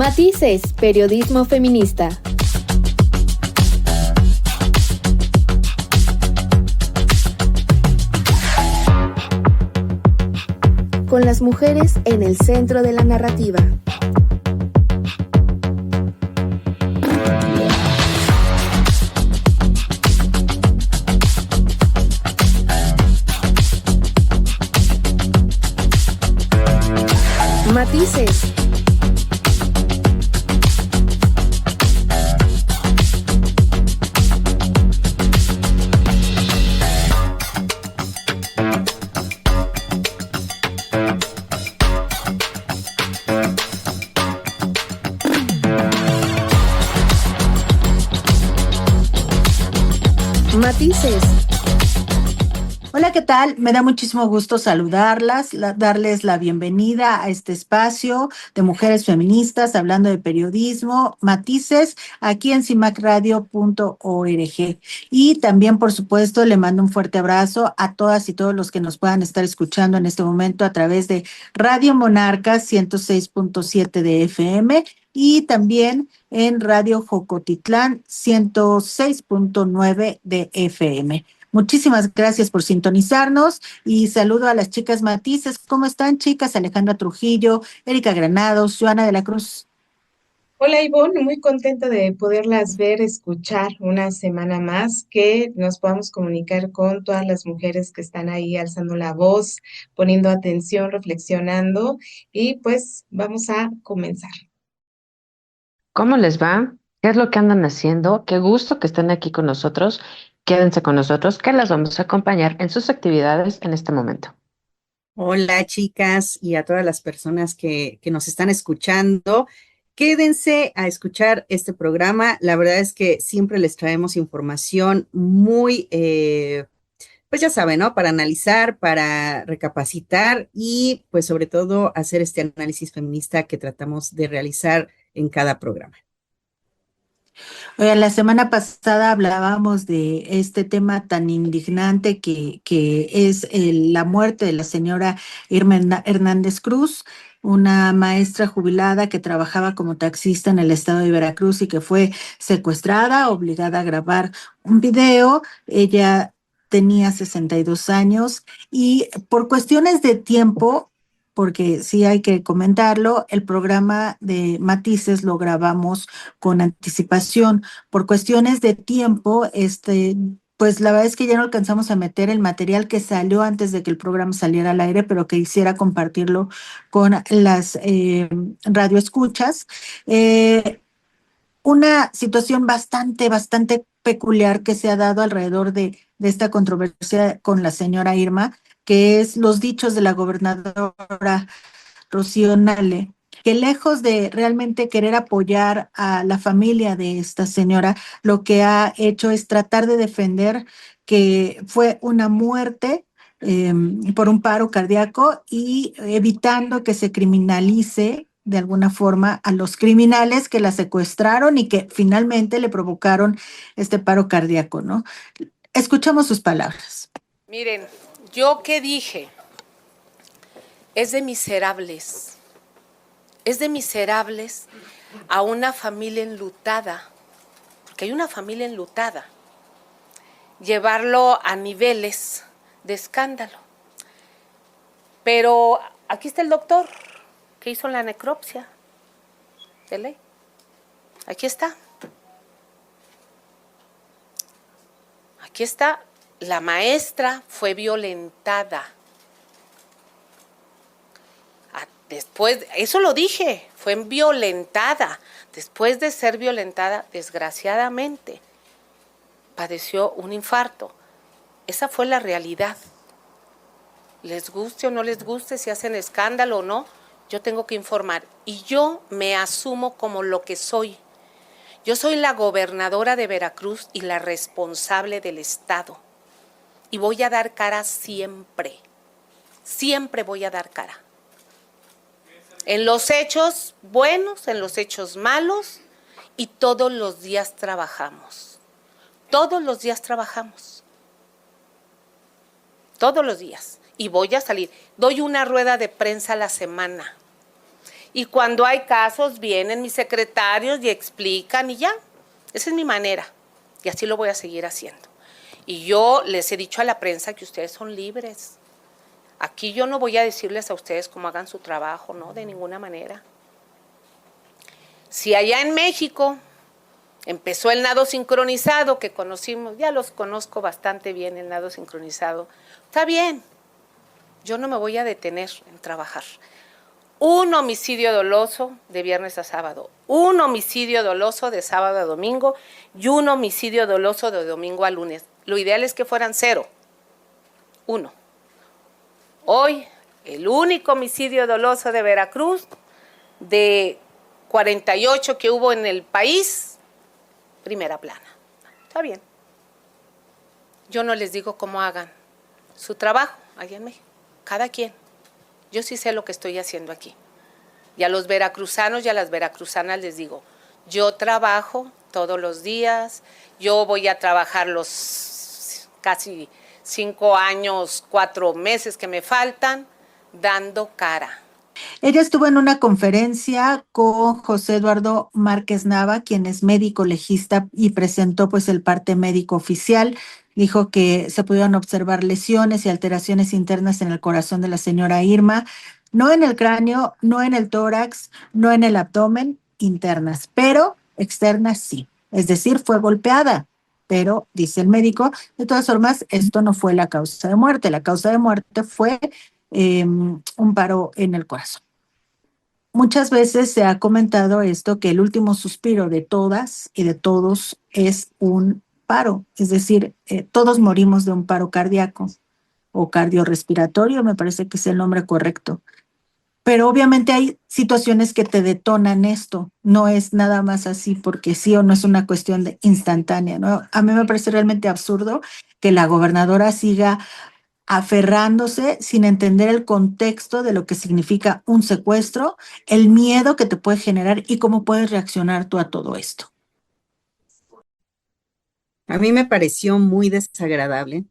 Matices, periodismo feminista. Con las mujeres en el centro de la narrativa. Matices. Matices. Hola, ¿qué tal? Me da muchísimo gusto saludarlas, darles la bienvenida a este espacio de mujeres feministas hablando de periodismo, Matices, aquí en cimacradio.org. Y también, por supuesto, le mando un fuerte abrazo a todas y todos los que nos puedan estar escuchando en este momento a través de Radio Monarca 106.7 de FM y también en Radio Jocotitlán 106.9 de FM. Muchísimas gracias por sintonizarnos y saludo a las chicas Matices. ¿Cómo están, chicas? Alejandra Trujillo, Erika Granados, Joana de la Cruz. Hola Ivonne, muy contenta de poderlas ver, escuchar una semana más, que nos podamos comunicar con todas las mujeres que están ahí alzando la voz, poniendo atención, reflexionando y pues vamos a comenzar. ¿Cómo les va? ¿Qué es lo que andan haciendo? Qué gusto que estén aquí con nosotros. Quédense con nosotros, que las vamos a acompañar en sus actividades en este momento. Hola, chicas, y a todas las personas que nos están escuchando. Quédense a escuchar este programa. La verdad es que siempre les traemos información muy, pues ya saben, ¿no? Para analizar, para recapacitar y pues sobre todo hacer este análisis feminista que tratamos de realizar en cada programa. La semana pasada hablábamos de este tema tan indignante que es la muerte de la señora Irma Hernández Cruz, una maestra jubilada que trabajaba como taxista en el estado de Veracruz y que fue secuestrada, obligada a grabar un video. Ella tenía 62 años y por cuestiones de tiempo, porque sí hay que comentarlo, el programa de Matices lo grabamos con anticipación. Por cuestiones de tiempo, pues la verdad es que ya no alcanzamos a meter el material que salió antes de que el programa saliera al aire, pero que quisiera compartirlo con las radioescuchas. Una situación bastante peculiar que se ha dado alrededor de esta controversia con la señora Irma, que es los dichos de la gobernadora Rocío Nale, que lejos de realmente querer apoyar a la familia de esta señora, lo que ha hecho es tratar de defender que fue una muerte por un paro cardíaco y evitando que se criminalice de alguna forma a los criminales que la secuestraron y que finalmente le provocaron este paro cardíaco, ¿no? Escuchamos sus palabras. Miren, ¿yo qué dije? Es de miserables a una familia enlutada, porque hay una familia enlutada, llevarlo a niveles de escándalo. Pero aquí está el doctor que hizo la necropsia de ley. Aquí está. Aquí está. La maestra fue violentada. Después, eso lo dije, fue violentada. Después de ser violentada, desgraciadamente, padeció un infarto. Esa fue la realidad. Les guste o no les guste, si hacen escándalo o no, yo tengo que informar. Y yo me asumo como lo que soy. Yo soy la gobernadora de Veracruz y la responsable del Estado. Y voy a dar cara siempre. Siempre voy a dar cara. En los hechos buenos, en los hechos malos, y todos los días trabajamos. Todos los días trabajamos. Todos los días. Y voy a salir. Doy una rueda de prensa a la semana. Y cuando hay casos, vienen mis secretarios y explican y ya. Esa es mi manera. Y así lo voy a seguir haciendo. Y yo les he dicho a la prensa que ustedes son libres. Aquí yo no voy a decirles a ustedes cómo hagan su trabajo, no, de ninguna manera. Si allá en México empezó el nado sincronizado que conocimos, ya los conozco bastante bien, el nado sincronizado, está bien, yo no me voy a detener en trabajar. Un homicidio doloso de viernes a sábado, un homicidio doloso de sábado a domingo y un homicidio doloso de domingo a lunes. Lo ideal es que fueran 0, 1. Hoy, el único homicidio doloso de Veracruz, de 48 que hubo en el país, primera plana. Está bien. Yo no les digo cómo hagan su trabajo allá en México. Cada quien. Yo sí sé lo que estoy haciendo aquí. Y a los veracruzanos y a las veracruzanas les digo, yo trabajo todos los días, yo voy a trabajar los casi 5 años, 4 meses que me faltan, dando cara. Ella estuvo en una conferencia con José Eduardo Márquez Nava, quien es médico legista y presentó pues el parte médico oficial. Dijo que se pudieron observar lesiones y alteraciones internas en el corazón de la señora Irma, no en el cráneo, no en el tórax, no en el abdomen, internas, pero externas sí. Es decir, fue golpeada. Pero, dice el médico, de todas formas, esto no fue la causa de muerte. La causa de muerte fue un paro en el corazón. Muchas veces se ha comentado esto, que el último suspiro de todas y de todos es un paro, es decir, todos morimos de un paro cardíaco o cardiorrespiratorio, me parece que es el nombre correcto. Pero obviamente hay situaciones que te detonan esto, no es nada más así porque sí o no es una cuestión de instantánea, ¿no? A mí me parece realmente absurdo que la gobernadora siga aferrándose sin entender el contexto de lo que significa un secuestro, el miedo que te puede generar y cómo puedes reaccionar tú a todo esto. A mí me pareció muy desagradable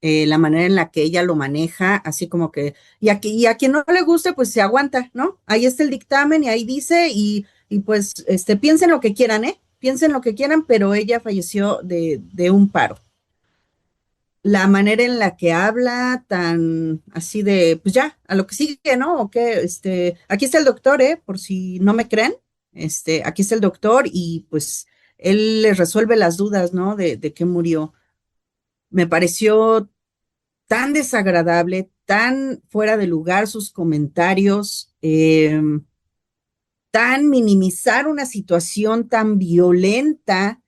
la manera en la que ella lo maneja, así como que, y a quien no le guste, pues se aguanta, ¿no? Ahí está el dictamen y ahí dice, y pues piensen lo que quieran, ¿eh? Piensen lo que quieran, pero ella falleció de un paro. La manera en la que habla, tan así de, pues ya, a lo que sigue, ¿no? O que, aquí está el doctor, por si no me creen, aquí está el doctor y pues él les resuelve las dudas, ¿no? De qué murió. Me pareció tan desagradable, tan fuera de lugar sus comentarios, tan minimizar una situación tan violenta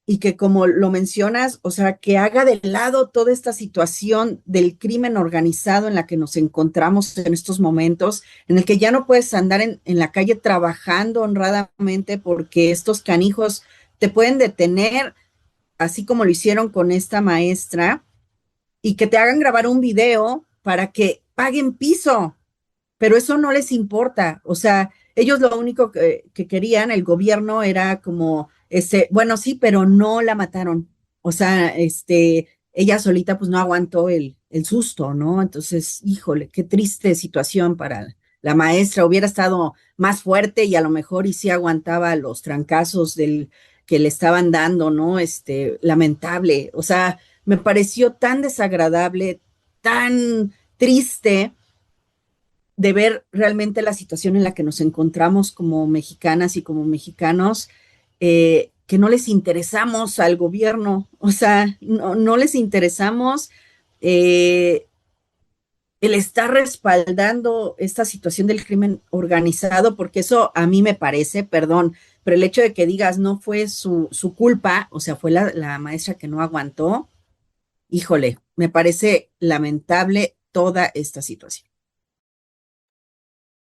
y que como lo mencionas, o sea, que haga de lado toda esta situación del crimen organizado en la que nos encontramos en estos momentos, en el que ya no puedes andar en la calle trabajando honradamente porque estos canijos te pueden detener, así como lo hicieron con esta maestra, y que te hagan grabar un video para que paguen piso, pero eso no les importa. O sea, ellos lo único que querían, el gobierno, era como, bueno, sí, pero no la mataron. O sea, ella solita pues no aguantó el susto, ¿no? Entonces, híjole, qué triste situación para la maestra. Hubiera estado más fuerte y a lo mejor y sí aguantaba los trancazos que le estaban dando, ¿no? Lamentable. O sea, me pareció tan desagradable, tan triste de ver realmente la situación en la que nos encontramos como mexicanas y como mexicanos, que no les interesamos al gobierno, o sea, no les interesamos eh, el estar respaldando esta situación del crimen organizado, porque eso a mí me parece, perdón, pero el hecho de que digas no fue su culpa, o sea, fue la maestra que no aguantó, híjole, me parece lamentable toda esta situación.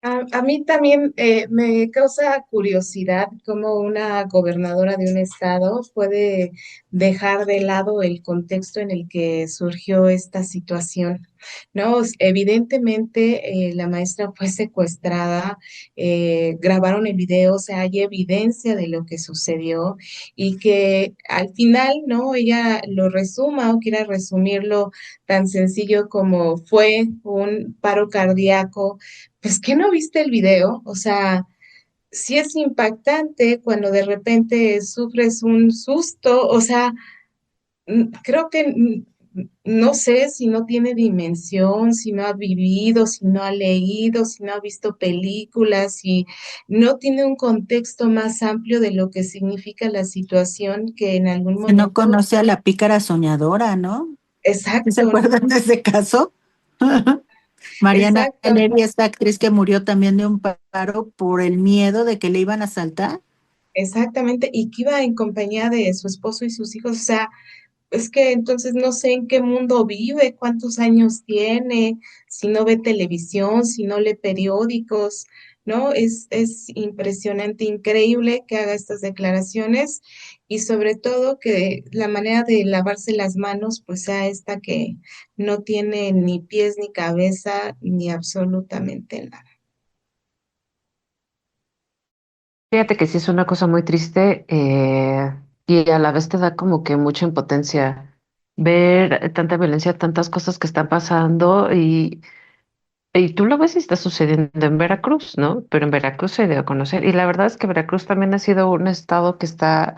A mí también me causa curiosidad cómo una gobernadora de un estado puede dejar de lado el contexto en el que surgió esta situación. ¿no? Evidentemente la maestra fue secuestrada, grabaron el video, o sea, hay evidencia de lo que sucedió y que al final, ¿no? Ella lo resuma o quiera resumirlo tan sencillo como fue un paro cardíaco. Pues, ¿qué no viste el video? O sea, sí es impactante cuando de repente sufres un susto, o sea, creo que no sé si no tiene dimensión, si no ha vivido, si no ha leído, si no ha visto películas, si no tiene un contexto más amplio de lo que significa la situación que en algún Que no momento, conoce a la pícara soñadora, ¿no? ¿Sí se exacto, acuerdan de ese caso? Mariana exacto. Leri, esta actriz que murió también de un paro por el miedo de que le iban a asaltar. Exactamente, y que iba en compañía de su esposo y sus hijos, o sea, es que entonces no sé en qué mundo vive, cuántos años tiene, si no ve televisión, si no lee periódicos, ¿no? Es impresionante, increíble que haga estas declaraciones y sobre todo que la manera de lavarse las manos pues sea esta que no tiene ni pies ni cabeza ni absolutamente nada. Fíjate que sí es una cosa muy triste y a la vez te da como que mucha impotencia ver tanta violencia, tantas cosas que están pasando y tú lo ves y está sucediendo en Veracruz, ¿no? Pero en Veracruz se dio a conocer. Y la verdad es que Veracruz también ha sido un estado que está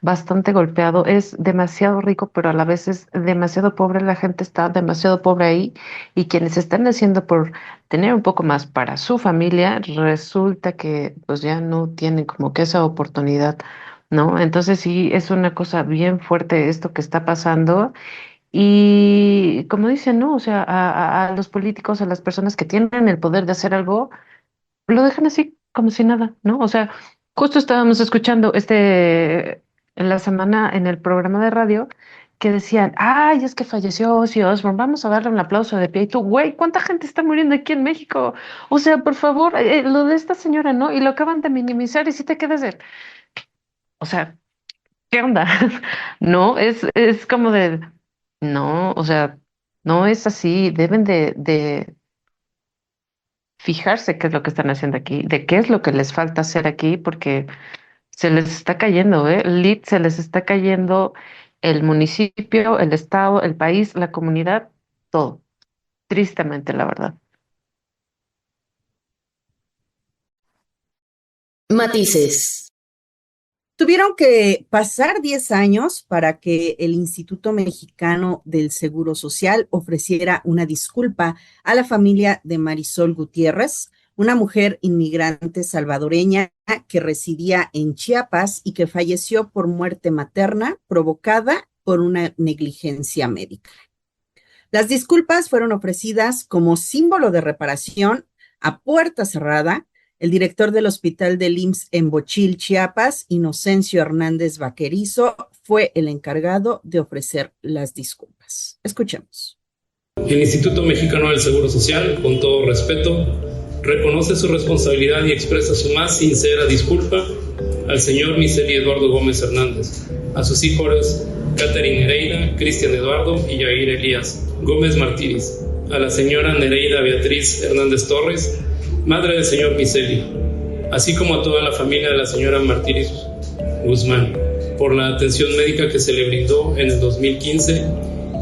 bastante golpeado. Es demasiado rico, pero a la vez es demasiado pobre. La gente está demasiado pobre ahí. Y quienes están haciendo por tener un poco más para su familia, resulta que pues ya no tienen como que esa oportunidad, ¿no? Entonces sí, es una cosa bien fuerte esto que está pasando. Y como dicen, ¿no? O sea, a los políticos, a las personas que tienen el poder de hacer algo, lo dejan así, como si nada, ¿no? O sea, justo estábamos escuchando en la semana en el programa de radio que decían, ay, es que falleció Ozzy Osbourne, vamos a darle un aplauso de pie. Y tú, güey, ¿cuánta gente está muriendo aquí en México? O sea, por favor, lo de esta señora, ¿no? Y lo acaban de minimizar y si te quedas de, o sea, ¿qué onda? No, es como de, no, o sea, no es así, deben de fijarse qué es lo que están haciendo aquí, de qué es lo que les falta hacer aquí, porque se les está cayendo, ¿eh? Se les está cayendo el municipio, el estado, el país, la comunidad, todo, tristemente, la verdad. Matices. Tuvieron que pasar 10 años para que el Instituto Mexicano del Seguro Social ofreciera una disculpa a la familia de Marisol Gutiérrez, una mujer inmigrante salvadoreña que residía en Chiapas y que falleció por muerte materna provocada por una negligencia médica. Las disculpas fueron ofrecidas como símbolo de reparación a puerta cerrada. El director del Hospital del IMSS en Bochil, Chiapas, Inocencio Hernández Vaquerizo, fue el encargado de ofrecer las disculpas. Escuchemos. El Instituto Mexicano del Seguro Social, con todo respeto, reconoce su responsabilidad y expresa su más sincera disculpa al señor Miseli Eduardo Gómez Hernández, a sus hijos Catherine Nereida, Cristian Eduardo y Yair Elías Gómez Martínez, a la señora Nereida Beatriz Hernández Torres, madre del señor Miseli, así como a toda la familia de la señora Martínez Guzmán, por la atención médica que se le brindó en el 2015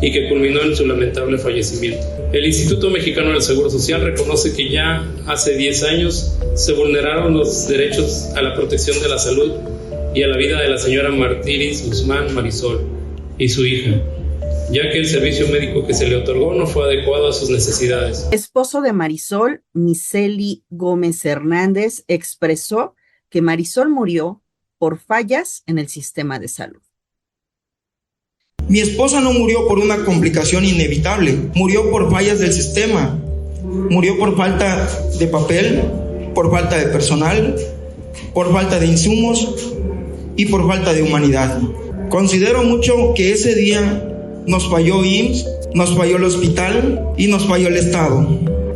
y que culminó en su lamentable fallecimiento. El Instituto Mexicano del Seguro Social reconoce que ya hace 10 años se vulneraron los derechos a la protección de la salud y a la vida de la señora Martínez Guzmán Marisol y su hija, ya que el servicio médico que se le otorgó no fue adecuado a sus necesidades. Esposo de Marisol, Miseli Gómez Hernández, expresó que Marisol murió por fallas en el sistema de salud. Mi esposa no murió por una complicación inevitable, murió por fallas del sistema, murió por falta de papel, por falta de personal, por falta de insumos y por falta de humanidad. Considero mucho que ese día nos falló IMSS, nos falló el hospital y nos falló el Estado.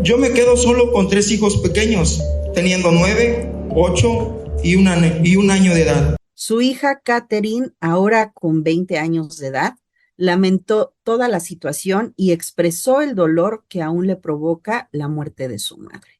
Yo me quedo solo con 3 hijos pequeños, teniendo 9, 8 y un año de edad. Su hija Catherine, ahora con 20 años de edad, lamentó toda la situación y expresó el dolor que aún le provoca la muerte de su madre.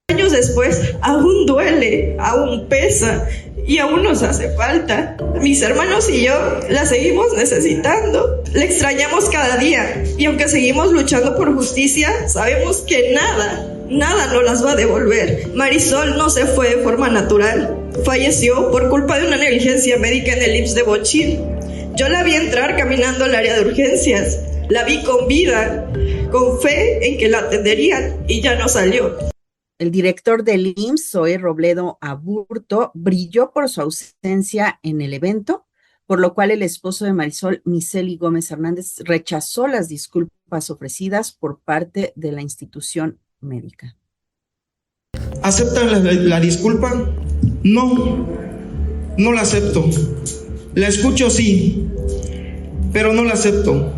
Años después, aún duele, aún pesa y aún nos hace falta. Mis hermanos y yo la seguimos necesitando, la extrañamos cada día y aunque seguimos luchando por justicia, sabemos que nada nos las va a devolver. Marisol no se fue de forma natural, falleció por culpa de una negligencia médica en el IMSS de Bochil. Yo la vi entrar caminando al área de urgencias, la vi con vida, con fe en que la atenderían y ya no salió. El director del IMSS, Zoe Robledo Aburto, brilló por su ausencia en el evento, por lo cual el esposo de Marisol, Miseli Gómez Hernández, rechazó las disculpas ofrecidas por parte de la institución médica. ¿Aceptan la disculpa? No la acepto. La escucho sí, pero no la acepto,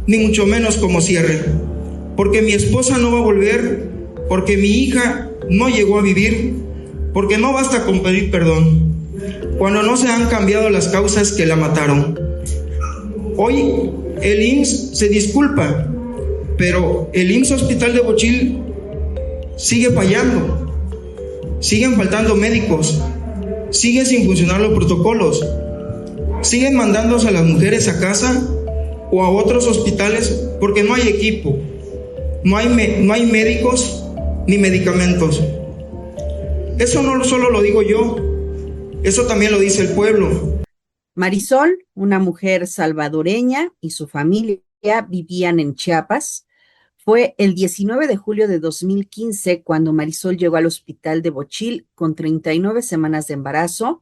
ni mucho menos como cierre, porque mi esposa no va a volver, porque mi hija no llegó a vivir, porque no basta con pedir perdón, cuando no se han cambiado las causas que la mataron. Hoy el IMSS se disculpa, pero el IMSS Hospital de Bochil sigue fallando, siguen faltando médicos, sigue sin funcionar los protocolos, siguen mandándose a las mujeres a casa o a otros hospitales porque no hay equipo, no hay médicos ni medicamentos. Eso no solo lo digo yo, eso también lo dice el pueblo. Marisol, una mujer salvadoreña, y su familia vivían en Chiapas. Fue el 19 de julio de 2015 cuando Marisol llegó al hospital de Bochil con 39 semanas de embarazo,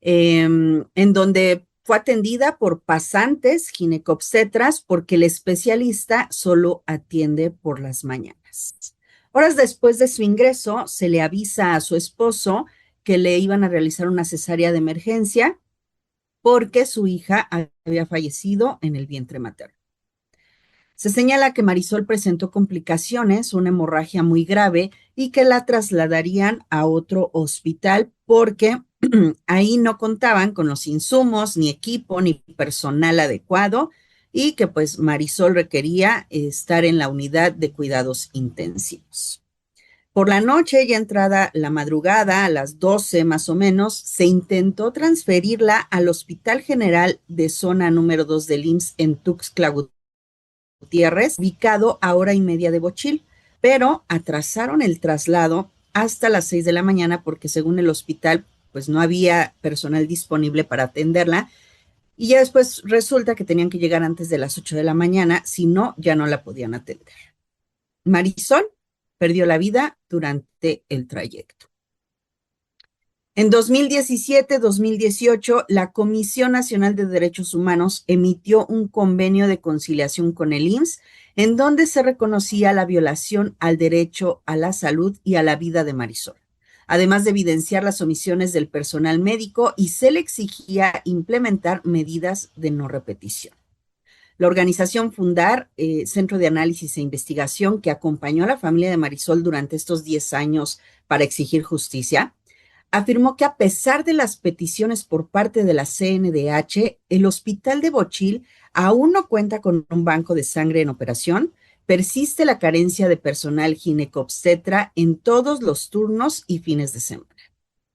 en donde fue atendida por pasantes ginecobstetras porque el especialista solo atiende por las mañanas. Horas después de su ingreso, se le avisa a su esposo que le iban a realizar una cesárea de emergencia porque su hija había fallecido en el vientre materno. Se señala que Marisol presentó complicaciones, una hemorragia muy grave y que la trasladarían a otro hospital porque ahí no contaban con los insumos, ni equipo, ni personal adecuado y que pues Marisol requería estar en la unidad de cuidados intensivos. Por la noche, ya entrada la madrugada, a las 12 más o menos, se intentó transferirla al Hospital General de Zona número 2 del IMSS en Tuxtla Gutiérrez, ubicado a hora y media de Bochil, pero atrasaron el traslado hasta las 6 de la mañana porque según el hospital, pues no había personal disponible para atenderla y ya después resulta que tenían que llegar antes de las 8 de la mañana, si no, ya no la podían atender. Marisol perdió la vida durante el trayecto. En 2017-2018, la Comisión Nacional de Derechos Humanos emitió un convenio de conciliación con el IMSS, en donde se reconocía la violación al derecho a la salud y a la vida de Marisol, además de evidenciar las omisiones del personal médico y se le exigía implementar medidas de no repetición. La organización Fundar, Centro de Análisis e Investigación, que acompañó a la familia de Marisol durante estos 10 años para exigir justicia, afirmó que a pesar de las peticiones por parte de la CNDH, el hospital de Bochil aún no cuenta con un banco de sangre en operación, persiste la carencia de personal ginecobstetra en todos los turnos y fines de semana.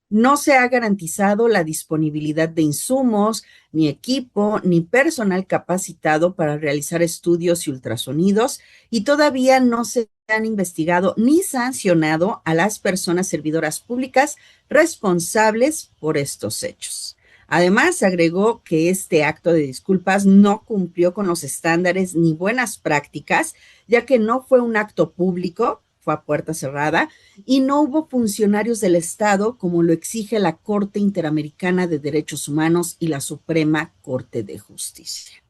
No se ha garantizado la disponibilidad de insumos, ni equipo, ni personal capacitado para realizar estudios y ultrasonidos, y todavía no se han investigado ni sancionado a las personas servidoras públicas responsables por estos hechos. Además, agregó que este acto de disculpas no cumplió con los estándares ni buenas prácticas, ya que no fue un acto público, fue a puerta cerrada, y no hubo funcionarios del Estado como lo exige la Corte Interamericana de Derechos Humanos y la Suprema Corte de Justicia.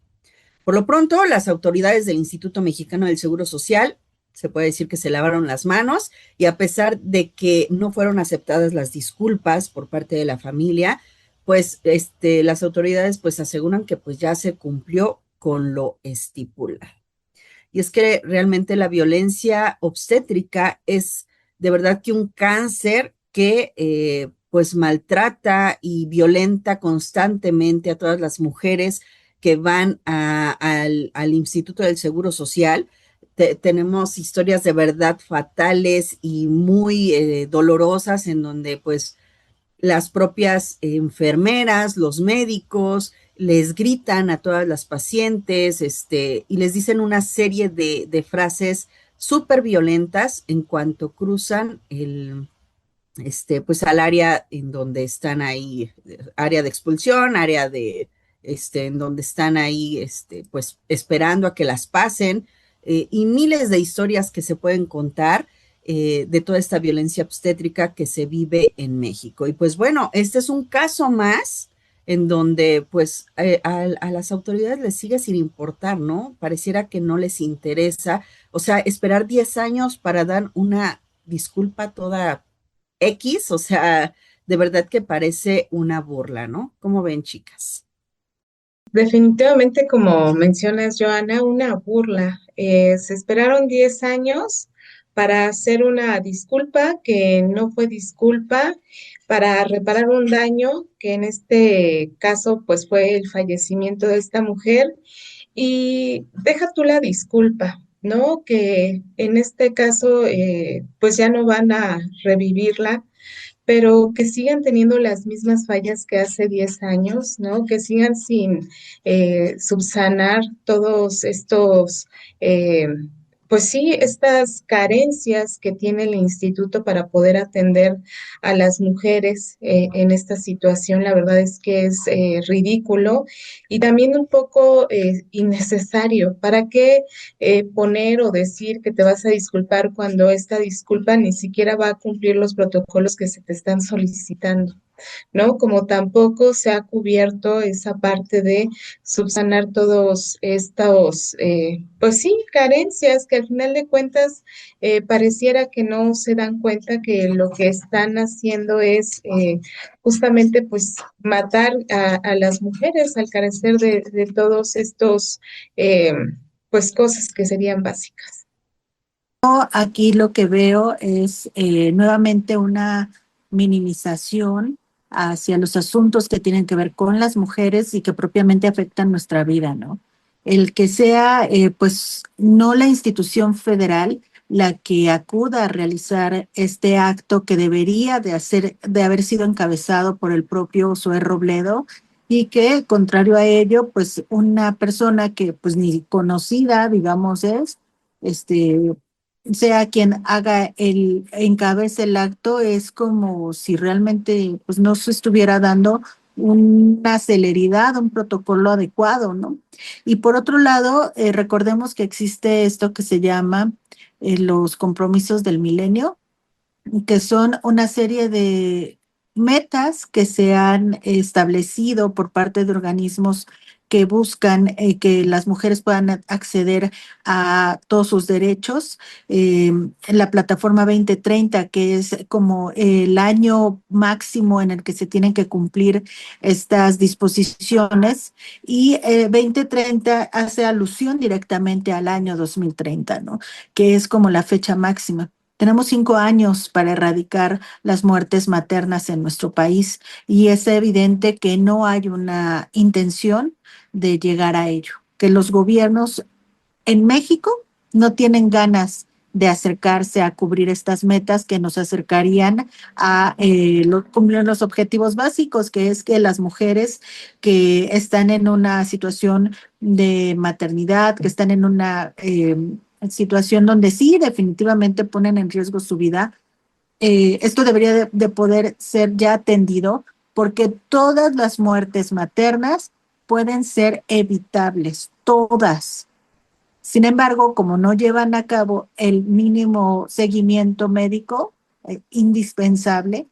Por lo pronto, las autoridades del Instituto Mexicano del Seguro Social se puede decir que se lavaron las manos y a pesar de que no fueron aceptadas las disculpas por parte de la familia, pues las autoridades pues aseguran que pues ya se cumplió con lo estipulado. Y es que realmente la violencia obstétrica es de verdad que un cáncer que pues maltrata y violenta constantemente a todas las mujeres que van al Instituto del Seguro Social. Tenemos historias de verdad fatales y muy dolorosas en donde pues las propias enfermeras, los médicos, les gritan a todas las pacientes, y les dicen una serie de frases súper violentas en cuanto cruzan pues al área en donde están ahí, área de expulsión, área en donde están ahí, pues esperando a que las pasen, y miles de historias que se pueden contar de toda esta violencia obstétrica que se vive en México. Y pues bueno, este es un caso más en donde pues a las autoridades les sigue sin importar, ¿no? Pareciera que no les interesa, o sea, esperar 10 años para dar una disculpa toda X, o sea, de verdad que parece una burla, ¿no? ¿Cómo ven, chicas? Definitivamente, como mencionas, Joana, una burla. Se esperaron 10 años para hacer una disculpa que no fue disculpa, para reparar un daño que en este caso pues fue el fallecimiento de esta mujer. Y deja tú la disculpa, ¿no? Que en este caso pues ya no van a revivirla, pero que sigan teniendo las mismas fallas que hace 10 años, ¿no? Que sigan sin subsanar todos estos, pues sí, estas carencias que tiene el instituto para poder atender a las mujeres en esta situación. La verdad es que es ridículo y también un poco innecesario. ¿Para qué poner o decir que te vas a disculpar cuando esta disculpa ni siquiera va a cumplir los protocolos que se te están solicitando? ¿No? Como tampoco se ha cubierto esa parte de subsanar todos estos, pues sí, carencias que al final de cuentas pareciera que no se dan cuenta que lo que están haciendo es justamente pues matar a las mujeres al carecer de todos estos, pues cosas que serían básicas. Aquí lo que veo es nuevamente una minimización hacia los asuntos que tienen que ver con las mujeres y que propiamente afectan nuestra vida, ¿no? El que sea, pues, no la institución federal la que acuda a realizar este acto que debería de haber sido encabezado por el propio Zoé Robledo, y que, contrario a ello, pues, una persona que, pues, ni conocida, digamos, sea quien encabece el acto, es como si realmente pues no se estuviera dando una celeridad, un protocolo adecuado, ¿no? Y por otro lado, recordemos que existe esto que se llama los compromisos del milenio, que son una serie de metas que se han establecido por parte de organismos que buscan que las mujeres puedan acceder a todos sus derechos. La plataforma 2030, que es como el año máximo en el que se tienen que cumplir estas disposiciones, y 2030 hace alusión directamente al año 2030, ¿no? Que es como la fecha máxima. Tenemos 5 años para erradicar las muertes maternas en nuestro país y es evidente que no hay una intención de llegar a ello, que los gobiernos en México no tienen ganas de acercarse a cubrir estas metas que nos acercarían a cumplir los objetivos básicos, que es que las mujeres que están en una situación de maternidad, que están en una situación donde sí definitivamente ponen en riesgo su vida, esto debería de poder ser ya atendido, porque todas las muertes maternas pueden ser evitables, todas. Sin embargo, como no llevan a cabo el mínimo seguimiento médico indispensable,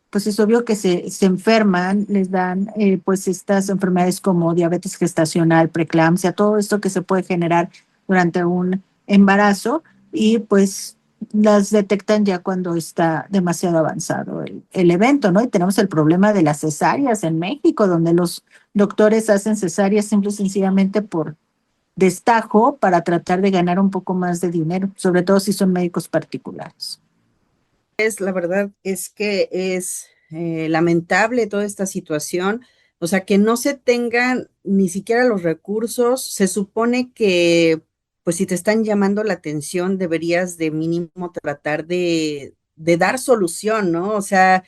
pues es obvio que se enferman, les dan pues estas enfermedades como diabetes gestacional, preeclampsia, todo esto que se puede generar durante un embarazo, y pues las detectan ya cuando está demasiado avanzado el evento, ¿no? Y tenemos el problema de las cesáreas en México, donde los doctores hacen cesáreas simple y sencillamente por destajo para tratar de ganar un poco más de dinero, sobre todo si son médicos particulares. La verdad es que es lamentable toda esta situación, O sea, que no se tengan ni siquiera los recursos. Se supone que, pues si te están llamando la atención, deberías de mínimo tratar de dar solución, ¿no? O sea,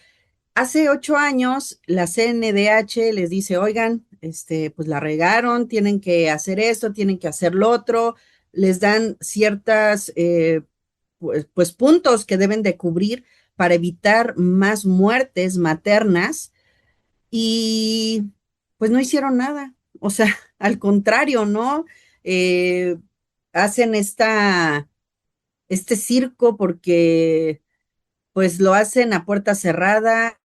hace 8 años la CNDH les dice, oigan, pues la regaron, tienen que hacer esto, tienen que hacer lo otro, les dan ciertas, pues puntos que deben de cubrir para evitar más muertes maternas y pues no hicieron nada. O sea, al contrario, ¿no? Eh, hacen este circo porque pues lo hacen a puerta cerrada,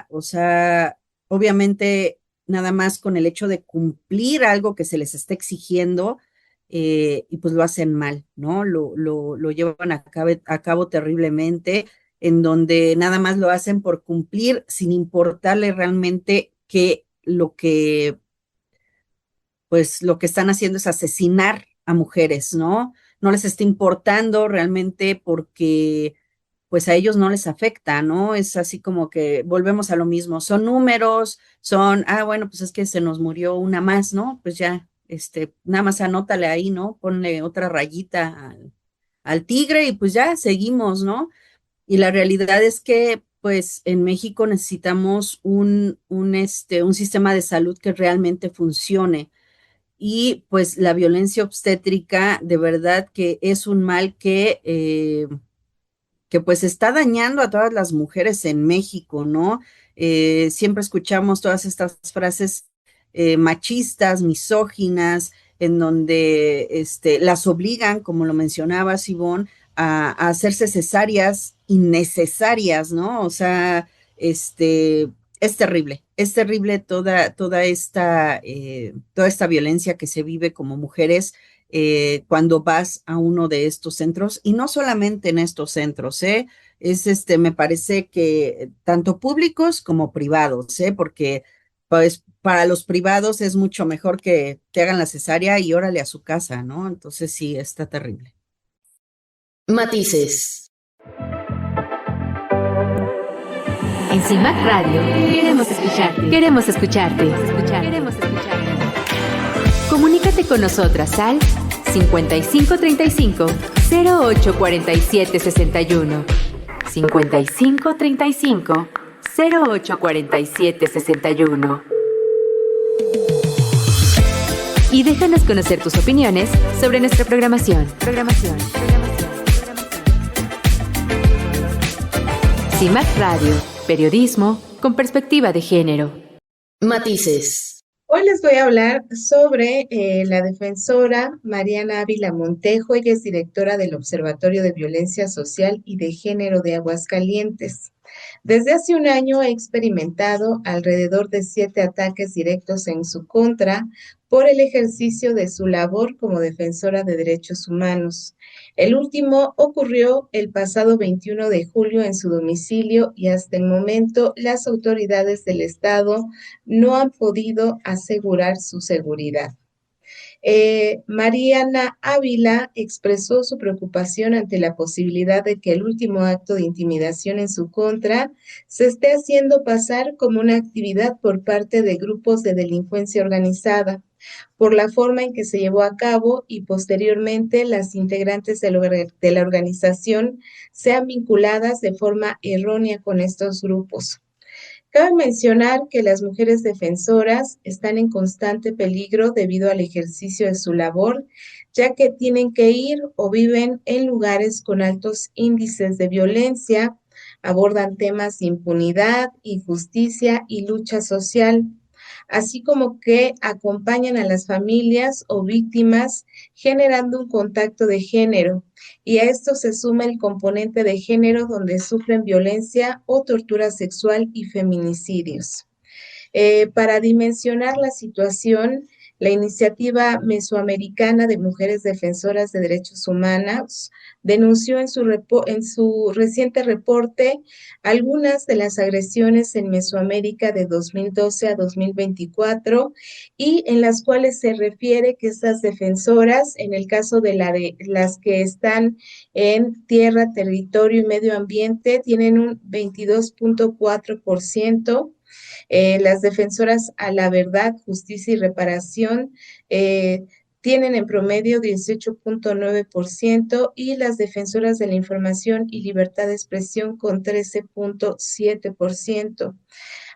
o sea, obviamente nada más con el hecho de cumplir algo que se les está exigiendo, y pues lo hacen mal, ¿no? Lo llevan a cabo terriblemente, en donde nada más lo hacen por cumplir sin importarle realmente que pues lo que están haciendo es asesinar a mujeres, ¿no? No les está importando realmente porque pues a ellos no les afecta, ¿no? Es así como que volvemos a lo mismo, son números, bueno, pues es que se nos murió una más, ¿no? Pues ya, nada más anótale ahí, ¿no? Ponle otra rayita al tigre y pues ya seguimos, ¿no? Y la realidad es que, pues, en México necesitamos un sistema de salud que realmente funcione. Y pues la violencia obstétrica de verdad que es un mal que pues está dañando a todas las mujeres en México, ¿no? Siempre escuchamos todas estas frases machistas, misóginas, en donde las obligan, como lo mencionaba Sibón, a hacerse cesáreas innecesarias, ¿no? O sea, es terrible toda esta violencia que se vive como mujeres cuando vas a uno de estos centros, y no solamente en estos centros, me parece que tanto públicos como privados, porque pues para los privados es mucho mejor que te hagan la cesárea y órale a su casa, ¿no? Entonces sí, está terrible. Matices. En CIMAC Radio queremos escucharte. Queremos escucharte. Queremos escucharte. Comunícate con nosotras al 5535 0847 61. 5535 0847 61. Y déjanos conocer tus opiniones sobre nuestra programación. CIMAC Radio, periodismo con perspectiva de género. Matices. Hoy les voy a hablar sobre la defensora Mariana Ávila Montejo. Ella es directora del Observatorio de Violencia Social y de Género de Aguascalientes. Desde hace un año ha experimentado alrededor de 7 ataques directos en su contra por el ejercicio de su labor como defensora de derechos humanos. El último ocurrió el pasado 21 de julio en su domicilio y hasta el momento las autoridades del Estado no han podido asegurar su seguridad. Mariana Ávila expresó su preocupación ante la posibilidad de que el último acto de intimidación en su contra se esté haciendo pasar como una actividad por parte de grupos de delincuencia organizada, por la forma en que se llevó a cabo y posteriormente las integrantes de la organización sean vinculadas de forma errónea con estos grupos. Cabe mencionar que las mujeres defensoras están en constante peligro debido al ejercicio de su labor, ya que tienen que ir o viven en lugares con altos índices de violencia, abordan temas de impunidad, injusticia y lucha social, así como que acompañan a las familias o víctimas generando un contacto de género, y a esto se suma el componente de género donde sufren violencia o tortura sexual y feminicidios. Para dimensionar la situación, la Iniciativa Mesoamericana de Mujeres Defensoras de Derechos Humanos denunció en su reciente reporte algunas de las agresiones en Mesoamérica de 2012 a 2024 y en las cuales se refiere que estas defensoras, en el caso de las que están en tierra, territorio y medio ambiente, tienen un 22.4%. Las defensoras a la verdad, justicia y reparación tienen en promedio 18.9% y las defensoras de la información y libertad de expresión con 13.7%.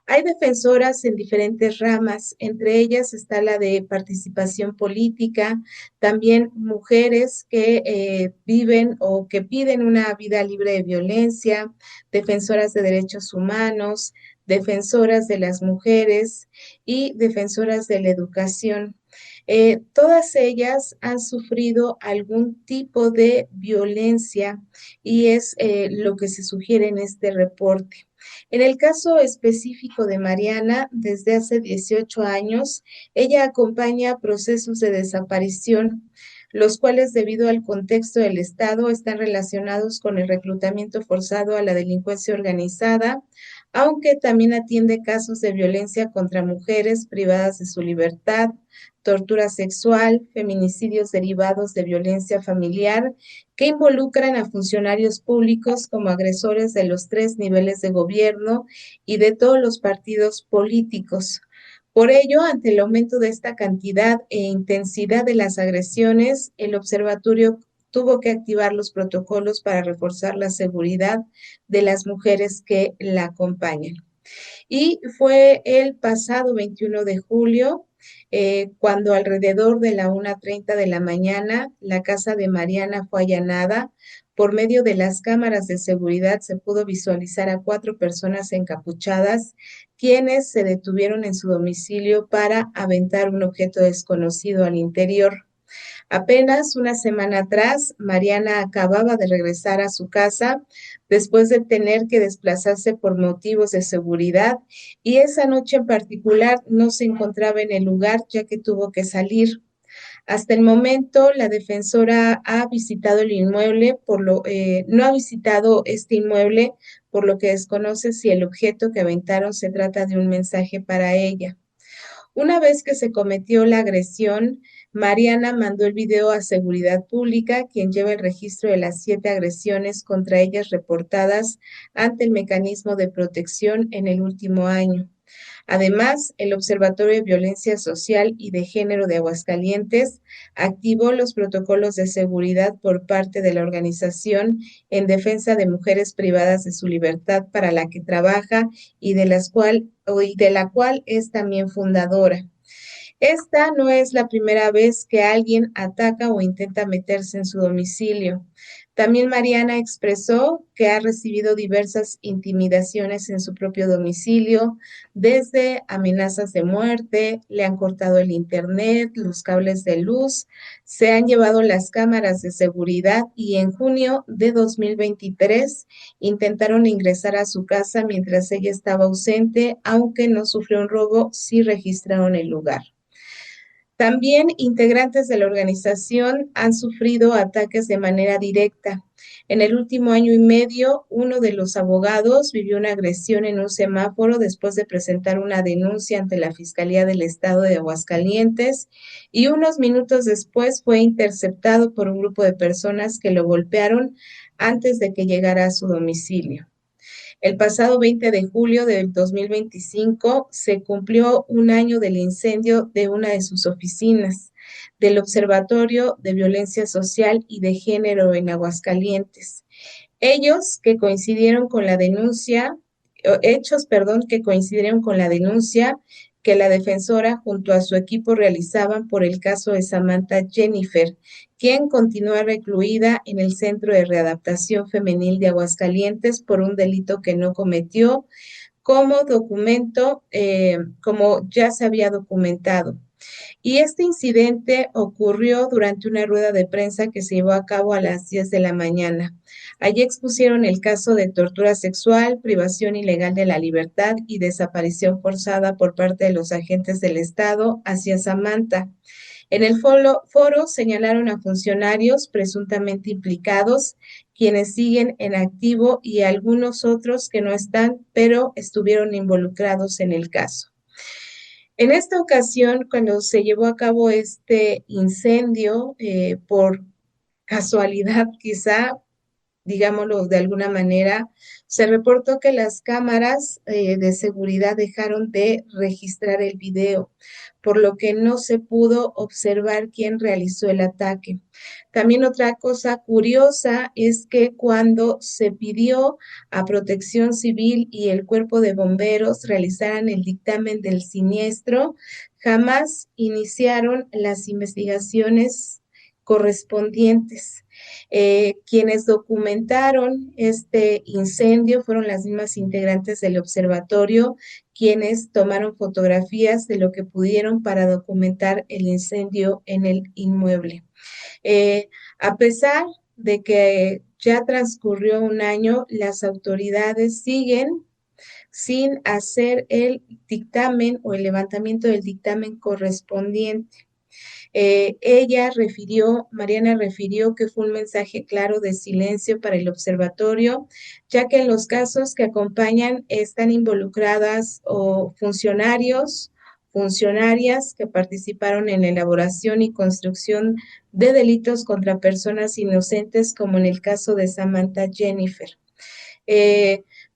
Hay defensoras en diferentes ramas, entre ellas está la de participación política, también mujeres que viven o que piden una vida libre de violencia, defensoras de derechos humanos, defensoras de las mujeres y defensoras de la educación. Todas ellas han sufrido algún tipo de violencia y es lo que se sugiere en este reporte. En el caso específico de Mariana, desde hace 18 años, ella acompaña procesos de desaparición, los cuales debido al contexto del Estado están relacionados con el reclutamiento forzado a la delincuencia organizada, aunque también atiende casos de violencia contra mujeres privadas de su libertad, tortura sexual, feminicidios derivados de violencia familiar que involucran a funcionarios públicos como agresores de los 3 niveles de gobierno y de todos los partidos políticos. Por ello, ante el aumento de esta cantidad e intensidad de las agresiones, el observatorio tuvo que activar los protocolos para reforzar la seguridad de las mujeres que la acompañan. Y fue el pasado 21 de julio, cuando alrededor de la 1:30 de la mañana, la casa de Mariana fue allanada. Por medio de las cámaras de seguridad se pudo visualizar a 4 personas encapuchadas, quienes se detuvieron en su domicilio para aventar un objeto desconocido al interior. Apenas una semana atrás, Mariana acababa de regresar a su casa después de tener que desplazarse por motivos de seguridad y esa noche en particular no se encontraba en el lugar ya que tuvo que salir. Hasta el momento, la defensora ha visitado el inmueble, no ha visitado este inmueble, por lo que desconoce si el objeto que aventaron se trata de un mensaje para ella. Una vez que se cometió la agresión, Mariana mandó el video a Seguridad Pública, quien lleva el registro de las 7 agresiones contra ellas reportadas ante el mecanismo de protección en el último año. Además, el Observatorio de Violencia Social y de Género de Aguascalientes activó los protocolos de seguridad por parte de la organización en defensa de mujeres privadas de su libertad para la que trabaja y de la cual es también fundadora. Esta no es la primera vez que alguien ataca o intenta meterse en su domicilio. También Mariana expresó que ha recibido diversas intimidaciones en su propio domicilio, desde amenazas de muerte, le han cortado el internet, los cables de luz, se han llevado las cámaras de seguridad y en junio de 2023 intentaron ingresar a su casa mientras ella estaba ausente, aunque no sufrió un robo, sí registraron el lugar. También integrantes de la organización han sufrido ataques de manera directa. En el último año y medio, uno de los abogados vivió una agresión en un semáforo después de presentar una denuncia ante la Fiscalía del Estado de Aguascalientes y unos minutos después fue interceptado por un grupo de personas que lo golpearon antes de que llegara a su domicilio. El pasado 20 de julio del 2025 se cumplió un año del incendio de una de sus oficinas del Observatorio de Violencia Social y de Género en Aguascalientes. Hechos que coincidieron con la denuncia que la defensora junto a su equipo realizaban por el caso de Samantha Jennifer, quien continúa recluida en el Centro de Readaptación Femenil de Aguascalientes por un delito que no cometió, como ya se había documentado. Y este incidente ocurrió durante una rueda de prensa que se llevó a cabo a las 10 de la mañana. Allí expusieron el caso de tortura sexual, privación ilegal de la libertad y desaparición forzada por parte de los agentes del Estado hacia Samantha. En el foro señalaron a funcionarios presuntamente implicados, quienes siguen en activo y algunos otros que no están, pero estuvieron involucrados en el caso. En esta ocasión, cuando se llevó a cabo este incendio, por casualidad quizá, digámoslo de alguna manera, se reportó que las cámaras de seguridad dejaron de registrar el video, por lo que no se pudo observar quién realizó el ataque. También otra cosa curiosa es que cuando se pidió a Protección Civil y el Cuerpo de Bomberos realizaran el dictamen del siniestro, jamás iniciaron las investigaciones correspondientes. Quienes documentaron este incendio fueron las mismas integrantes del observatorio, quienes tomaron fotografías de lo que pudieron para documentar el incendio en el inmueble. A pesar de que ya transcurrió un año, las autoridades siguen sin hacer el dictamen o el levantamiento del dictamen correspondiente. Mariana refirió que fue un mensaje claro de silencio para el observatorio, ya que en los casos que acompañan están involucradas o funcionarias que participaron en la elaboración y construcción de delitos contra personas inocentes, como en el caso de Samantha Jennifer.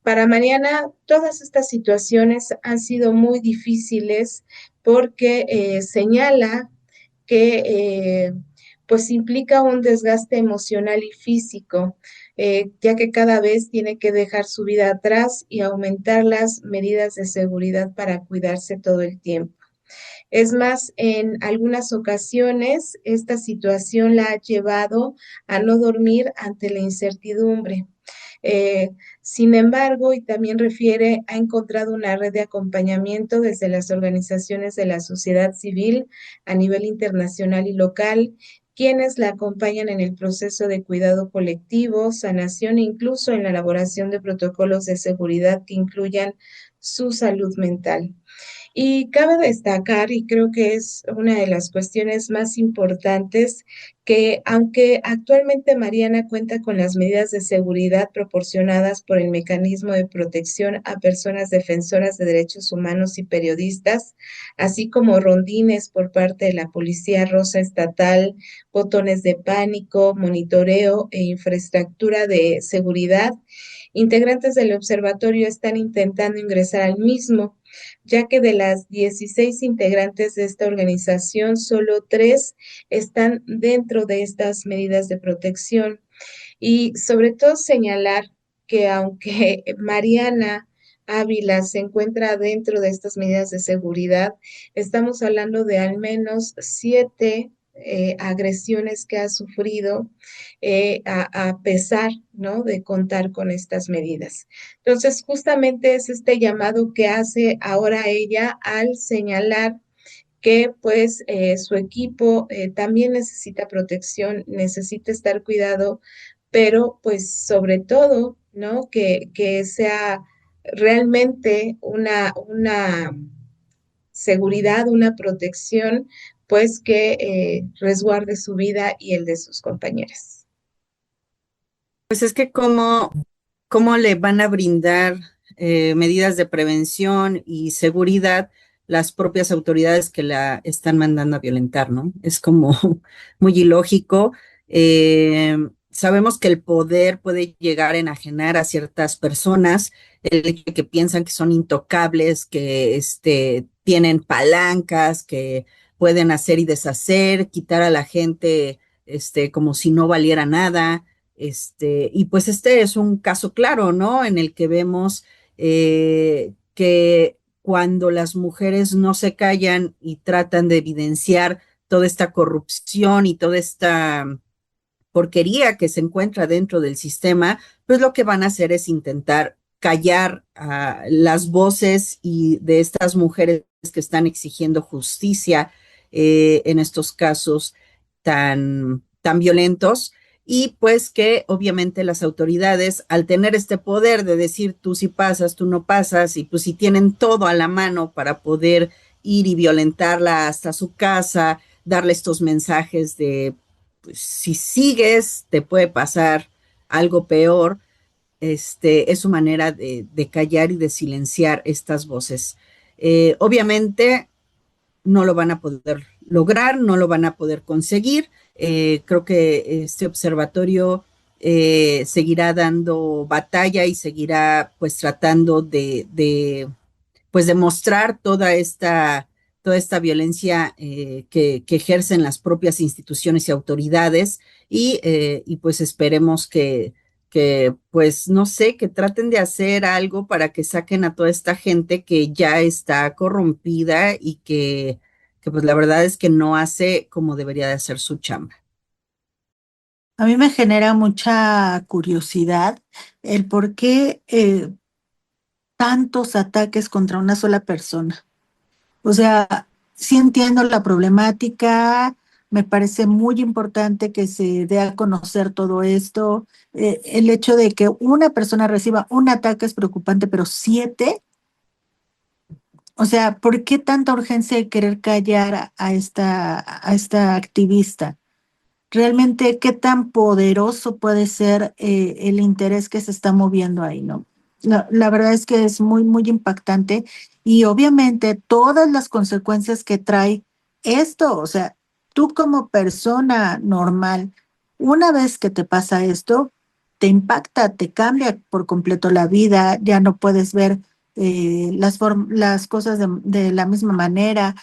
Para Mariana, todas estas situaciones han sido muy difíciles porque señala que pues implica un desgaste emocional y físico, ya que cada vez tiene que dejar su vida atrás y aumentar las medidas de seguridad para cuidarse todo el tiempo. Es más, en algunas ocasiones esta situación la ha llevado a no dormir ante la incertidumbre. Sin embargo, y también refiere, ha encontrado una red de acompañamiento desde las organizaciones de la sociedad civil a nivel internacional y local, quienes la acompañan en el proceso de cuidado colectivo, sanación e incluso en la elaboración de protocolos de seguridad que incluyan su salud mental. Y cabe destacar, y creo que es una de las cuestiones más importantes, que aunque actualmente Mariana cuenta con las medidas de seguridad proporcionadas por el Mecanismo de Protección a Personas Defensoras de Derechos Humanos y Periodistas, así como rondines por parte de la Policía Rosa Estatal, botones de pánico, monitoreo e infraestructura de seguridad, integrantes del observatorio están intentando ingresar al mismo, ya que de las 16 integrantes de esta organización, solo 3 están dentro de estas medidas de protección. Y sobre todo señalar que aunque Mariana Ávila se encuentra dentro de estas medidas de seguridad, estamos hablando de al menos 7 agresiones que ha sufrido a pesar, ¿no?, de contar con estas medidas. Entonces, justamente es este llamado que hace ahora ella al señalar que pues su equipo también necesita protección, necesita estar cuidado, pero pues sobre todo, ¿no?, que sea realmente una seguridad, una protección, pues que resguarde su vida y el de sus compañeras. Pues es que cómo le van a brindar medidas de prevención y seguridad las propias autoridades que la están mandando a violentar, ¿no? Es como muy ilógico. Sabemos que el poder puede llegar a enajenar a ciertas personas, que piensan que son intocables, que tienen palancas, que pueden hacer y deshacer, quitar a la gente como si no valiera nada. Y pues este es un caso claro, ¿no? En el que vemos que cuando las mujeres no se callan y tratan de evidenciar toda esta corrupción y toda esta porquería que se encuentra dentro del sistema, pues lo que van a hacer es intentar callar las voces y de estas mujeres que están exigiendo justicia en estos casos tan violentos. Y pues que obviamente las autoridades, al tener este poder de decir tú sí pasas, tú no pasas, y pues si tienen todo a la mano para poder ir y violentarla hasta su casa, darle estos mensajes de pues, si sigues te puede pasar algo peor, es su manera de callar y de silenciar estas voces. Obviamente no lo van a poder lograr, no lo van a poder conseguir. Creo que este observatorio seguirá dando batalla y seguirá pues tratando pues demostrar toda esta violencia que ejercen las propias instituciones y autoridades y pues esperemos que, pues, no sé, que traten de hacer algo para que saquen a toda esta gente que ya está corrompida y que pues la verdad es que no hace como debería de hacer su chamba. A mí me genera mucha curiosidad el por qué tantos ataques contra una sola persona. O sea, sí entiendo la problemática, me parece muy importante que se dé a conocer todo esto. El hecho de que una persona reciba un ataque es preocupante, pero 7, o sea, ¿por qué tanta urgencia de querer callar a esta activista? Realmente qué tan poderoso puede ser el interés que se está moviendo ahí, ¿no? La verdad es que es muy, muy impactante y obviamente todas las consecuencias que trae esto, o sea, tú como persona normal, una vez que te pasa esto, te impacta, te cambia por completo la vida, ya no puedes ver las cosas de la misma manera,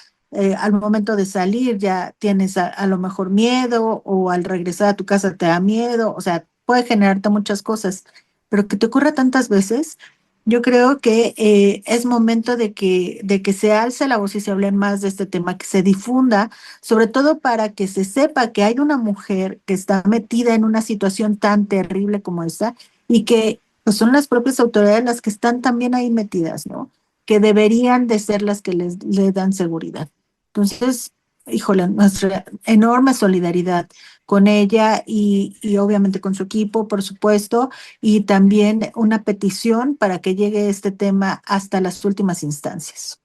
al momento de salir ya tienes a lo mejor miedo o al regresar a tu casa te da miedo, o sea, puede generarte muchas cosas, pero que te ocurra tantas veces, yo creo que es momento de que se alce la voz y se hable más de este tema, que se difunda, sobre todo para que se sepa que hay una mujer que está metida en una situación tan terrible como esta y que pues, son las propias autoridades las que están también ahí metidas, ¿no? Que deberían de ser las que le dan seguridad. Entonces, híjole, nuestra enorme solidaridad con ella y obviamente con su equipo, por supuesto, y también una petición para que llegue este tema hasta las últimas instancias.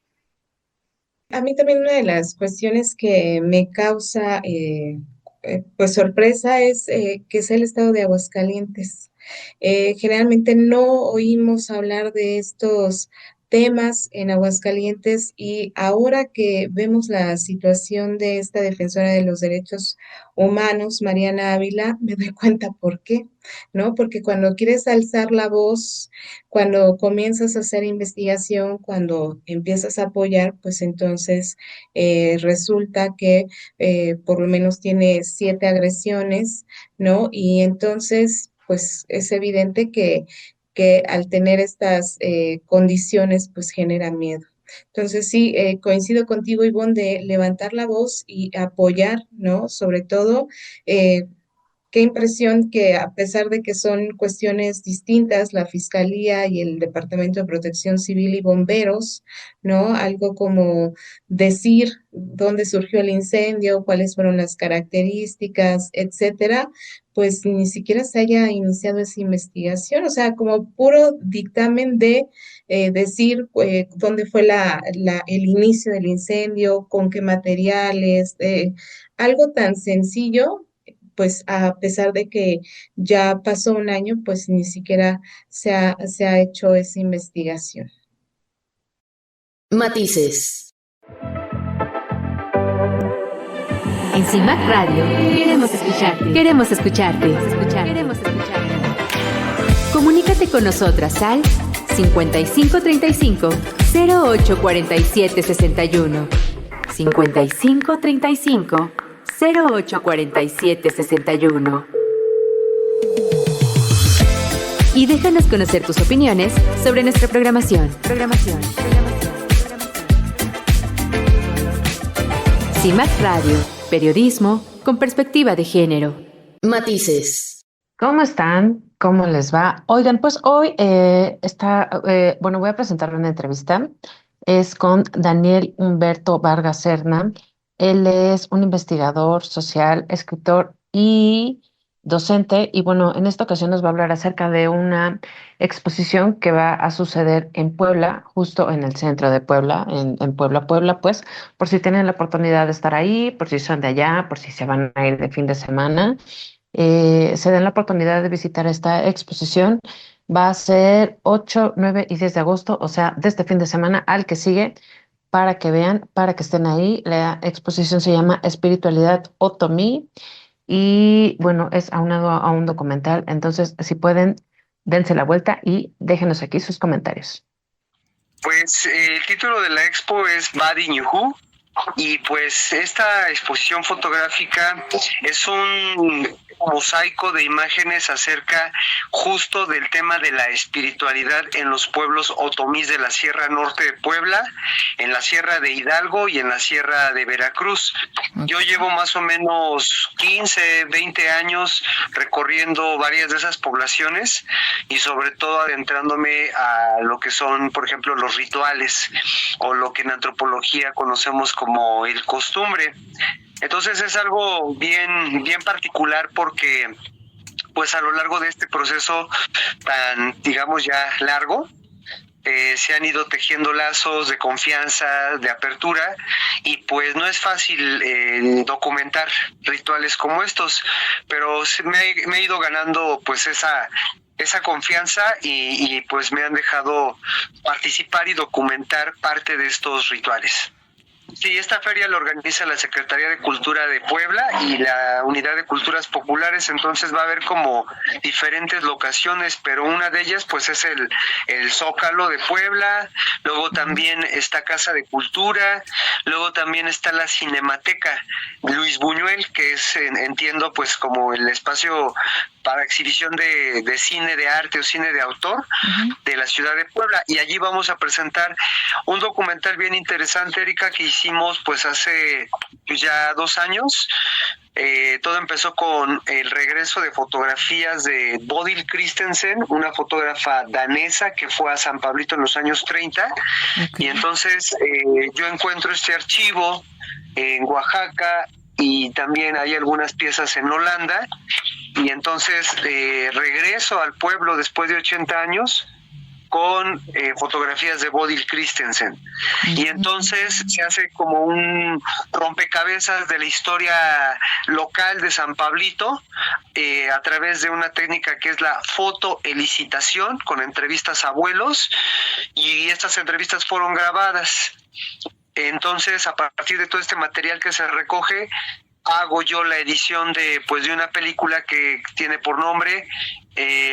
A mí también una de las cuestiones que me causa pues sorpresa es que es el estado de Aguascalientes. Generalmente no oímos hablar de estos temas en Aguascalientes y ahora que vemos la situación de esta defensora de los derechos humanos, Mariana Ávila, me doy cuenta por qué, ¿no? Porque cuando quieres alzar la voz, cuando comienzas a hacer investigación, cuando empiezas a apoyar, pues entonces resulta que por lo menos tiene 7 agresiones, ¿no? Y entonces, pues es evidente que al tener estas condiciones, pues genera miedo. Entonces sí, coincido contigo, Ivonne, de levantar la voz y apoyar, ¿no? Sobre todo, qué impresión que a pesar de que son cuestiones distintas, la Fiscalía y el Departamento de Protección Civil y Bomberos, ¿no? Algo como decir dónde surgió el incendio, cuáles fueron las características, etcétera, pues ni siquiera se haya iniciado esa investigación, o sea, como puro dictamen de decir dónde fue el inicio del incendio, con qué materiales, algo tan sencillo pues a pesar de que ya pasó un año, pues ni siquiera se ha hecho esa investigación. Matices. En CIMAC Radio queremos escucharte. Queremos escucharte. Queremos escucharte. Comunícate con nosotras al 5535 0847 61. 5535 0847 61. Y déjanos conocer tus opiniones sobre nuestra programación. CIMAC Radio, periodismo con perspectiva de género. Matices. ¿Cómo están? ¿Cómo les va? Oigan, pues hoy voy a presentar una entrevista. Es con Daniel Humberto Vargas Serna. Él es un investigador social, escritor y docente. Y bueno, en esta ocasión nos va a hablar acerca de una exposición que va a suceder en Puebla, justo en el centro de Puebla, en Puebla, pues, por si tienen la oportunidad de estar ahí, por si son de allá, por si se van a ir de fin de semana, se den la oportunidad de visitar esta exposición. Va a ser 8, 9 y 10 de agosto, o sea, de este fin de semana al que sigue, para que vean, para que estén ahí. La exposición se llama Espiritualidad Otomí y bueno, es aunado a un documental. Entonces, si pueden, dense la vuelta y déjenos aquí sus comentarios. Pues el título de la expo es Body New Who, y pues esta exposición fotográfica es un mosaico de imágenes acerca justo del tema de la espiritualidad en los pueblos otomís de la Sierra Norte de Puebla, en la Sierra de Hidalgo y en la Sierra de Veracruz. Yo llevo más o menos 15, 20 años recorriendo varias de esas poblaciones y sobre todo adentrándome a lo que son, por ejemplo, los rituales o lo que en antropología conocemos como el costumbre. Entonces es algo bien particular porque pues a lo largo de este proceso tan, digamos, ya largo, se han ido tejiendo lazos de confianza, de apertura, y pues no es fácil documentar rituales como estos, pero me he ido ganando pues esa confianza y pues me han dejado participar y documentar parte de estos rituales. Sí, esta feria la organiza la Secretaría de Cultura de Puebla y la Unidad de Culturas Populares, entonces va a haber como diferentes locaciones, pero una de ellas pues es el Zócalo de Puebla, luego también está Casa de Cultura, luego también está la Cinemateca Luis Buñuel, que es, entiendo, pues como el espacio para exhibición de cine de arte o cine de autor de la ciudad de Puebla, y allí vamos a presentar un documental bien interesante, Erika, que hicimos pues hace ya 2 años. Todo empezó con el regreso de fotografías de Bodil Christensen, una fotógrafa danesa que fue a San Pablito en los años 30, y entonces yo encuentro este archivo en Oaxaca y también hay algunas piezas en Holanda, y entonces regreso al pueblo después de 80 años con fotografías de Bodil Christensen. Y entonces se hace como un rompecabezas de la historia local de San Pablito a través de una técnica que es la fotoelicitación, con entrevistas a abuelos, y estas entrevistas fueron grabadas. Entonces, a partir de todo este material que se recoge, hago yo la edición de una película que tiene por nombre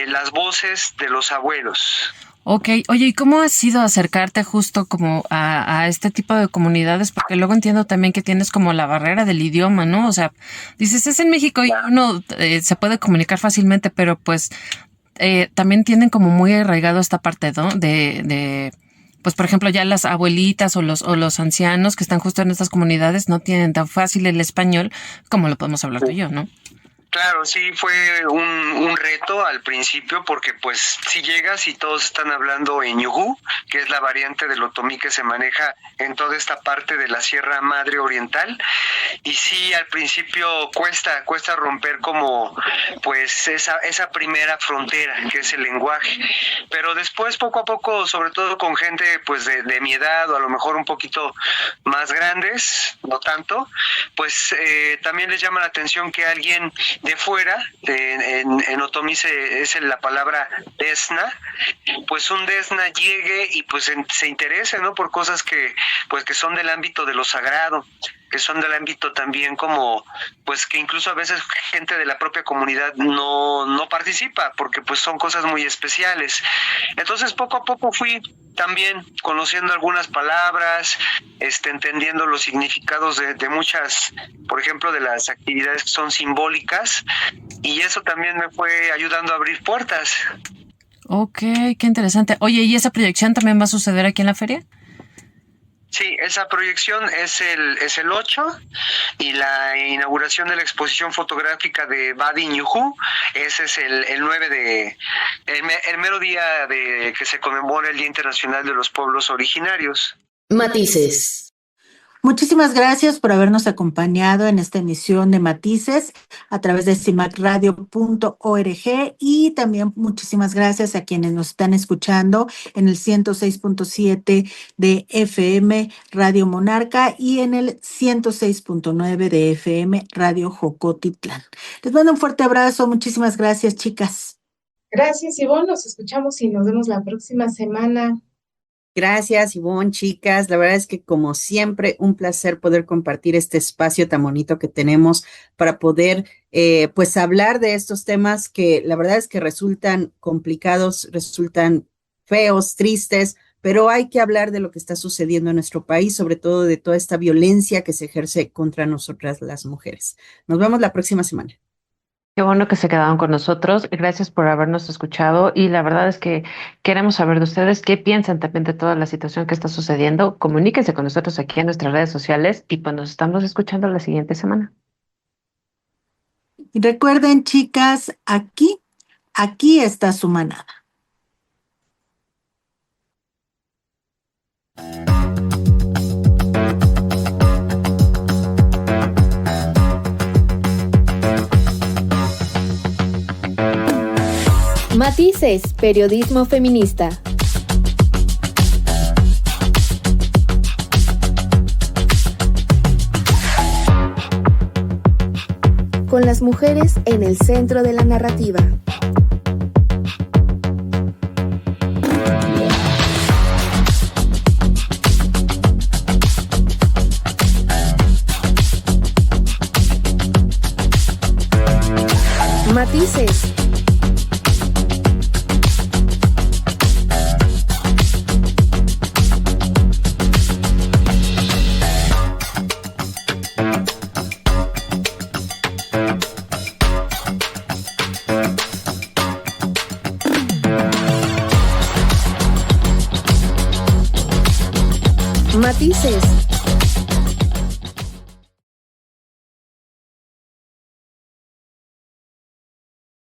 Las voces de los abuelos. Ok, oye, ¿y cómo ha sido acercarte justo como a este tipo de comunidades? Porque luego entiendo también que tienes como la barrera del idioma, ¿no? O sea, dices, es en México y uno se puede comunicar fácilmente, pero pues también tienen como muy arraigado esta parte, ¿no? Pues por ejemplo, ya las abuelitas o los ancianos que están justo en estas comunidades no tienen tan fácil el español como lo podemos hablar tú y yo, ¿no? Claro, sí, fue un reto al principio porque pues si llegas y todos están hablando en ñujú, que es la variante del otomí que se maneja en toda esta parte de la Sierra Madre Oriental, y sí, al principio cuesta romper como pues esa primera frontera que es el lenguaje, pero después poco a poco, sobre todo con gente pues de mi edad o a lo mejor un poquito más grandes, no tanto, pues también les llama la atención que alguien de fuera, en otomí es la palabra desna, pues un desna llegue y pues se interese, ¿no? Por cosas que son del ámbito de lo sagrado, que son del ámbito también como, pues que incluso a veces gente de la propia comunidad no participa, porque pues son cosas muy especiales. Entonces poco a poco fui también conociendo algunas palabras, entendiendo los significados de muchas, por ejemplo, de las actividades que son simbólicas, y eso también me fue ayudando a abrir puertas. Ok, qué interesante. Oye, ¿y esa proyección también va a suceder aquí en la feria? Sí, esa proyección es el 8, y la inauguración de la exposición fotográfica de Body New Who, ese es el 9 el mero día de que se conmemora el Día Internacional de los Pueblos Originarios. Matices. Muchísimas gracias por habernos acompañado en esta emisión de Matices a través de cimacradio.org, y también muchísimas gracias a quienes nos están escuchando en el 106.7 de FM Radio Monarca y en el 106.9 de FM Radio Jocotitlán. Les mando un fuerte abrazo. Muchísimas gracias, chicas. Gracias, Ivonne. Nos escuchamos y nos vemos la próxima semana. Gracias, Ivonne, chicas. La verdad es que como siempre, un placer poder compartir este espacio tan bonito que tenemos para poder pues hablar de estos temas que la verdad es que resultan complicados, resultan feos, tristes, pero hay que hablar de lo que está sucediendo en nuestro país, sobre todo de toda esta violencia que se ejerce contra nosotras las mujeres. Nos vemos la próxima semana. Qué bueno que se quedaron con nosotros. Gracias por habernos escuchado y la verdad es que queremos saber de ustedes qué piensan también de toda la situación que está sucediendo. Comuníquense con nosotros aquí en nuestras redes sociales y pues nos estamos escuchando la siguiente semana. Y recuerden, chicas, aquí está su manada. Matices, periodismo feminista. Con las mujeres en el centro de la narrativa. Matices. Matices.